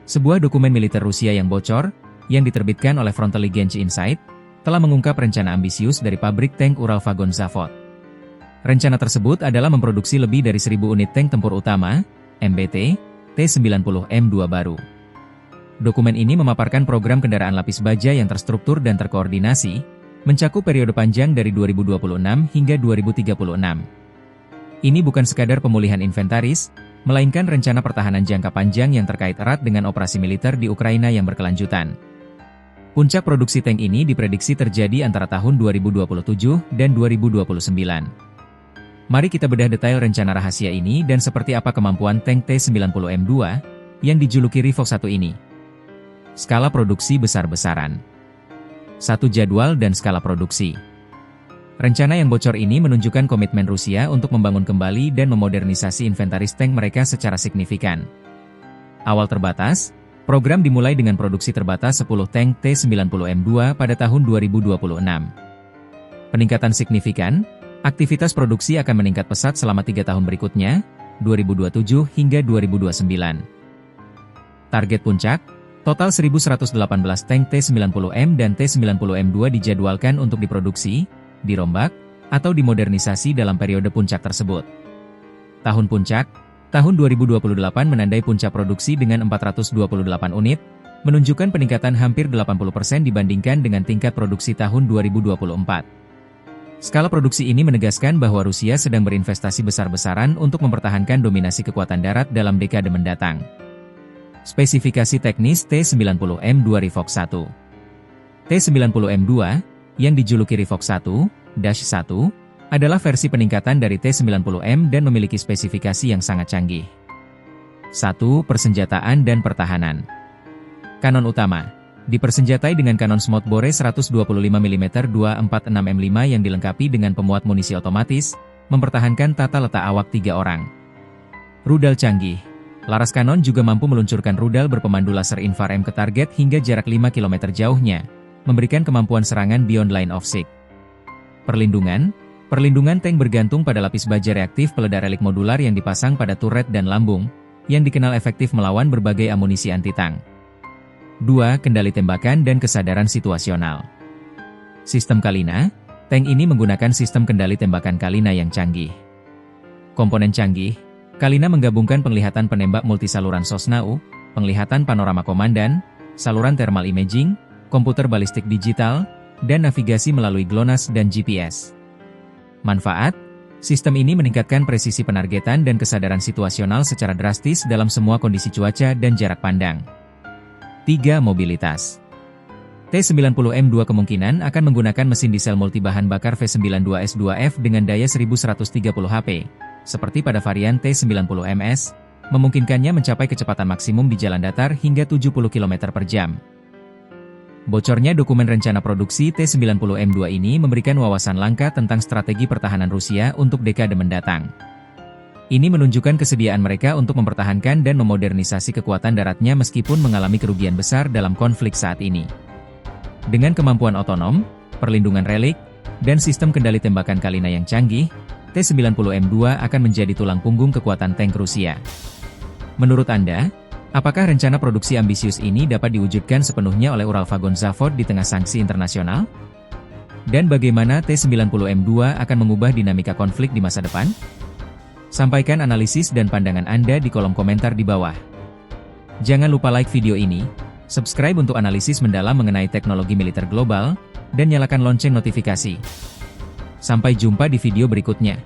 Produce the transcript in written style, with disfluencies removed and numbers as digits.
Sebuah dokumen militer Rusia yang bocor, yang diterbitkan oleh Frontelligence Insight, telah mengungkap rencana ambisius dari pabrik tank Uralvagon Zavod. Rencana tersebut adalah memproduksi lebih dari 1.000 unit tank tempur utama, MBT, T-90M2 baru. Dokumen ini memaparkan program kendaraan lapis baja yang terstruktur dan terkoordinasi, mencakup periode panjang dari 2026 hingga 2036. Ini bukan sekadar pemulihan inventaris, melainkan rencana pertahanan jangka panjang yang terkait erat dengan operasi militer di Ukraina yang berkelanjutan. Puncak produksi tank ini diprediksi terjadi antara tahun 2027 dan 2029. Mari kita bedah detail rencana rahasia ini dan seperti apa kemampuan tank T-90M2 yang dijuluki Rivok 1 ini. Skala produksi besar-besaran. 1. Jadwal dan skala produksi. Rencana yang bocor ini menunjukkan komitmen Rusia untuk membangun kembali dan memodernisasi inventaris tank mereka secara signifikan. Awal terbatas, program dimulai dengan produksi terbatas 10 tank T-90M2 pada tahun 2026. Peningkatan signifikan, aktivitas produksi akan meningkat pesat selama 3 tahun berikutnya, 2027 hingga 2029. Target puncak, total 1.118 tank T-90M dan T-90M2 dijadwalkan untuk diproduksi, dirombak, atau dimodernisasi dalam periode puncak tersebut. Tahun puncak, tahun 2028 menandai puncak produksi dengan 428 unit, menunjukkan peningkatan hampir 80% dibandingkan dengan tingkat produksi tahun 2024. Skala produksi ini menegaskan bahwa Rusia sedang berinvestasi besar-besaran untuk mempertahankan dominasi kekuatan darat dalam dekade mendatang. Spesifikasi teknis T-90M2 Rivok 1. T-90M2, yang dijuluki Rivok 1, adalah versi peningkatan dari T-90M dan memiliki spesifikasi yang sangat canggih. 1. Persenjataan dan pertahanan. Kanon utama. Dipersenjatai dengan kanon Smoothbore 125 mm 246M5 yang dilengkapi dengan pemuat munisi otomatis, mempertahankan tata letak awak 3 orang. Rudal canggih. Laras kanon juga mampu meluncurkan rudal berpemandu laser infrared ke target hingga jarak 5 km jauhnya, memberikan kemampuan serangan beyond line of sight. Perlindungan tank bergantung pada lapis baja reaktif peledak relik modular yang dipasang pada turret dan lambung, yang dikenal efektif melawan berbagai amunisi anti-tank. 2. Kendali tembakan dan kesadaran situasional. Sistem Kalina, tank ini menggunakan sistem kendali tembakan Kalina yang canggih. Komponen canggih, Kalina menggabungkan penglihatan penembak multisaluran SOSNAU, penglihatan panorama komandan, saluran thermal imaging, komputer balistik digital, dan navigasi melalui GLONASS dan GPS. Manfaat, sistem ini meningkatkan presisi penargetan dan kesadaran situasional secara drastis dalam semua kondisi cuaca dan jarak pandang. 3. Mobilitas. T-90M2 kemungkinan akan menggunakan mesin diesel multibahan bakar V92S2F dengan daya 1130 HP, seperti pada varian T-90MS, memungkinkannya mencapai kecepatan maksimum di jalan datar hingga 70 km per jam. Bocornya dokumen rencana produksi T-90M2 ini memberikan wawasan langka tentang strategi pertahanan Rusia untuk dekade mendatang. Ini menunjukkan kesediaan mereka untuk mempertahankan dan memodernisasi kekuatan daratnya meskipun mengalami kerugian besar dalam konflik saat ini. Dengan kemampuan otonom, perlindungan relik, dan sistem kendali tembakan Kalina yang canggih, T-90M2 akan menjadi tulang punggung kekuatan tank Rusia. Menurut Anda, apakah rencana produksi ambisius ini dapat diwujudkan sepenuhnya oleh Uralvagon Zavod di tengah sanksi internasional? Dan bagaimana T-90M2 akan mengubah dinamika konflik di masa depan? Sampaikan analisis dan pandangan Anda di kolom komentar di bawah. Jangan lupa like video ini, subscribe untuk analisis mendalam mengenai teknologi militer global, dan nyalakan lonceng notifikasi. Sampai jumpa di video berikutnya.